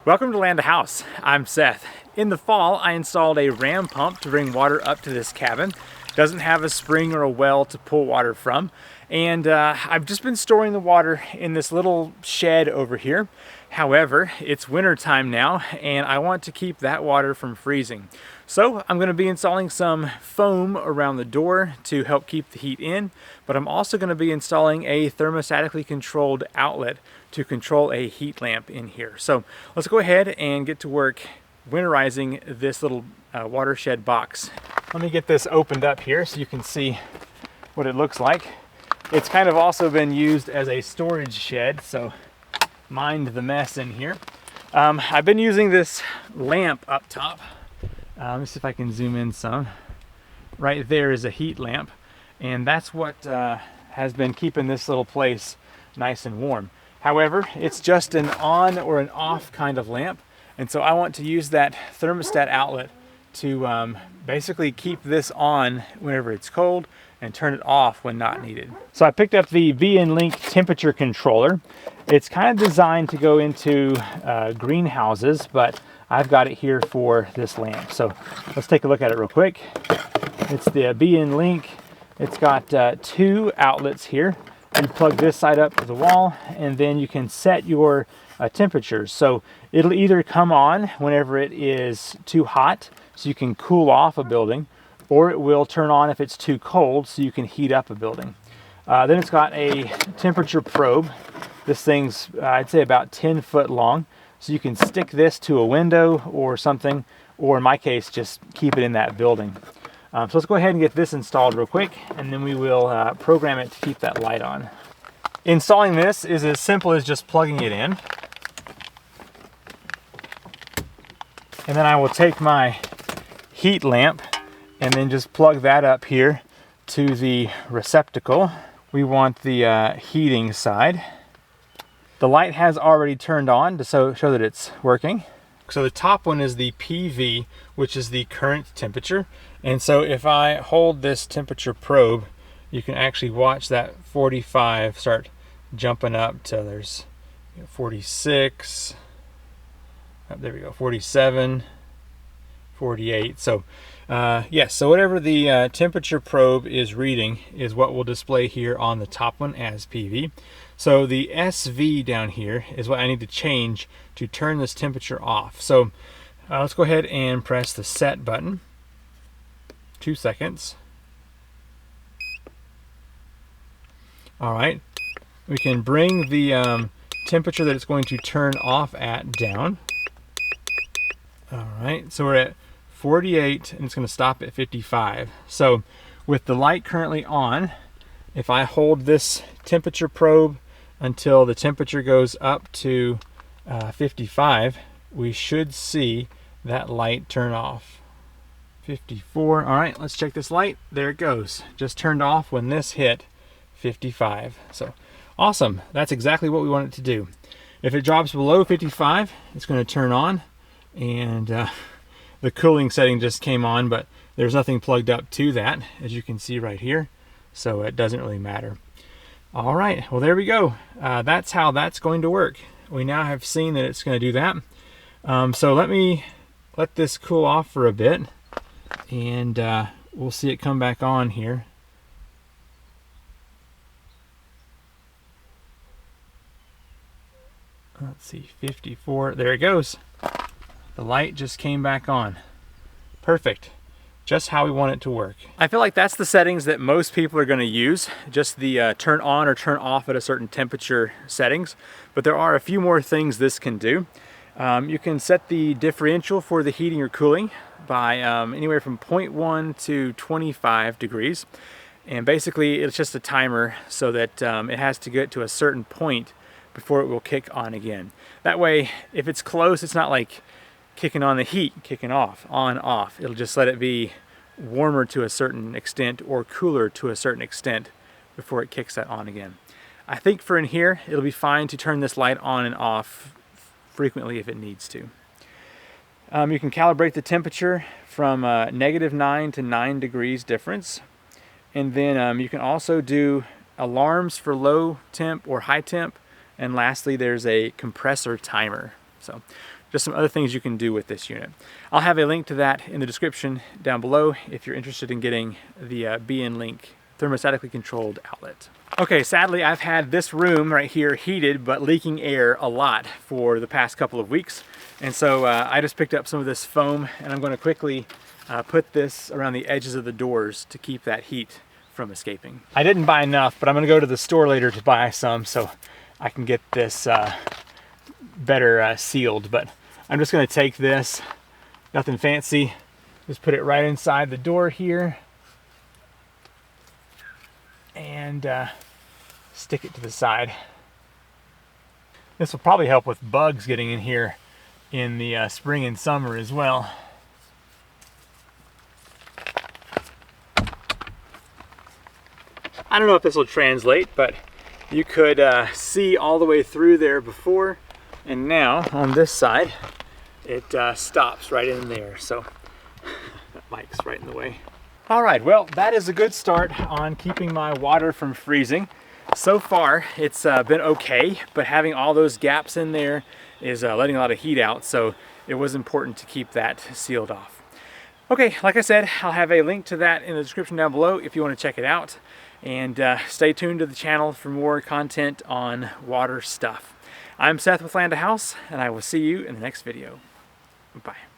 Welcome to Land a House. I'm Seth. In the fall, I installed a ram pump to bring water up to this cabin. It doesn't have a spring or a well to pull water from. And I've just been storing the water in this little shed over here. However, it's winter time now and I want to keep that water from freezing. So I'm going to be installing some foam around the door to help keep the heat in, but I'm also going to be installing a thermostatically controlled outlet to control a heat lamp in here. So let's go ahead and get to work winterizing this little watershed box. Let me get this opened up here so you can see what it looks like. It's kind of also been used as a storage shed, so mind the mess in here. I've been using this lamp up top. Let me see if I can zoom in some. Right there is a heat lamp, and that's what has been keeping this little place nice and warm. However, it's just an on or an off kind of lamp, and so I want to use that thermostat outlet to basically keep this on whenever it's cold and turn it off when not needed. So I picked up the VN-Link temperature controller. It's kind of designed to go into greenhouses, but I've got it here for this lamp. So let's take a look at it real quick. It's the VN-Link. It's got two outlets here. You plug this side up to the wall, and then you can set your temperatures. So it'll either come on whenever it is too hot, so you can cool off a building, or it will turn on if it's too cold, so you can heat up a building. Then it's got a temperature probe. This thing's, I'd say, about 10 foot long, so you can stick this to a window or something, or in my case, just keep it in that building. So let's go ahead and get this installed real quick, and then we will program it to keep that light on. Installing this is as simple as just plugging it in. And then I will take my heat lamp and then just plug that up here to the receptacle. We want the heating side. The light has already turned on to show that it's working. So the top one is the PV, which is the current temperature. And so if I hold this temperature probe, you can actually watch that 45 start jumping up to there's 46. Oh, there we go, 47, 48. So yes, so whatever the temperature probe is reading is what will display here on the top one as PV. So the SV down here is what I need to change to turn this temperature off. So let's go ahead and press the set button. 2 seconds. All right, we can bring the temperature that it's going to turn off at down. All right, so we're at 48 and it's going to stop at 55. So with the light currently on, if I hold this temperature probe until the temperature goes up to 55, we should see that light turn off. 54. All right, let's check this light. There it goes. Just turned off when this hit 55. So awesome. That's exactly what we want it to do. If it drops below 55, it's going to turn on, and the cooling setting just came on, but there's nothing plugged up to that, as you can see right here, so it doesn't really matter. All right, well, there we go. That's how that's going to work. We now have seen that it's going to do that. So let me let this cool off for a bit, and we'll see it come back on here. Let's see, 54. There it goes. The light just came back on. Perfect. Just how we want it to work. I feel like that's the settings that most people are going to use, just the turn on or turn off at a certain temperature settings. But there are a few more things this can do. You can set the differential for the heating or cooling by anywhere from 0.1 to 25 degrees. And basically it's just a timer so that it has to get to a certain point before it will kick on again. That way, if it's close, it's not like kicking on the heat, kicking off, on, off. It'll just let it be warmer to a certain extent or cooler to a certain extent before it kicks that on again. I think for in here, it'll be fine to turn this light on and off frequently if it needs to. You can calibrate the temperature from -9 to 9 degrees difference. And then you can also do alarms for low temp or high temp. And lastly, there's a compressor timer. So just some other things you can do with this unit. I'll have a link to that in the description down below if you're interested in getting the BN-Link thermostatically controlled outlet. Okay, sadly I've had this room right here heated but leaking air a lot for the past couple of weeks, and so I just picked up some of this foam and I'm going to quickly put this around the edges of the doors to keep that heat from escaping. I didn't buy enough, but I'm going to go to the store later to buy some so I can get this better sealed. But I'm just going to take this, nothing fancy, just put it right inside the door here and stick it to the side. This will probably help with bugs getting in here in the spring and summer as well. I don't know if this will translate, but you could see all the way through there before, and now on this side it stops right in there, so that mic's right in the way. All right, well, that is a good start on keeping my water from freezing. So far it's been okay, but having all those gaps in there is letting a lot of heat out, so it was important to keep that sealed off. Okay, like I said, I'll have a link to that in the description down below if you want to check it out. And stay tuned to the channel for more content on water stuff. I'm Seth with Land A House, and I will see you in the next video. Bye.